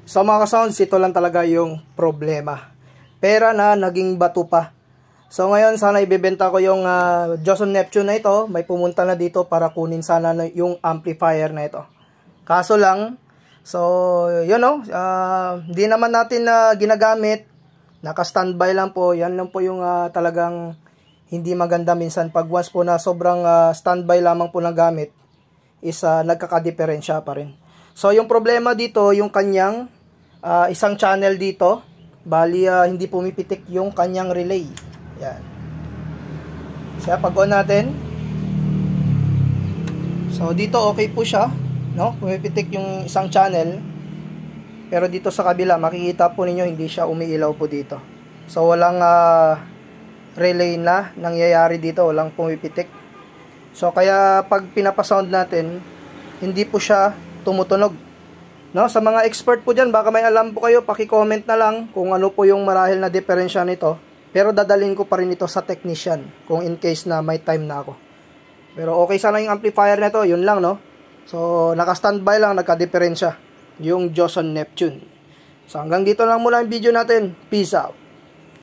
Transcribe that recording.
So mga ka-sounds, ito lang talaga yung problema. Pera na naging bato pa. So ngayon sana ibebenta ko yung Joson Neptune na ito. May pumunta na dito para kunin sana yung amplifier na ito. Kaso lang, so yun o, hindi naman natin ginagamit. Naka-standby lang po. Yan lang po yung talagang hindi maganda minsan. Pag once po na sobrang standby lamang po ng gamit, is nagkakadiferensya pa rin. So yung problema dito, yung kanyang isang channel dito, bali hindi pumipitik yung kanyang relay. Yan. So pag on natin, so dito okay po siya, no? Pumipitik yung isang channel. Pero dito sa kabila, makikita po ninyo hindi siya umiilaw po dito. So walang relay na nangyayari dito, walang pumipitik. So kaya pag pinapasound natin, hindi po siya tumutunog. No, sa mga expert po diyan, baka may alam po kayo, paki-comment na lang kung ano po yung marahil na diferensya nito. Pero dadalhin ko pa rin ito sa technician kung in case na may time na ako. Pero okay sana yung amplifier nito, yun lang, no. So naka-standby lang, nagka-diferensya yung Joson Neptune. So hanggang dito lang muna yung video natin. Peace out.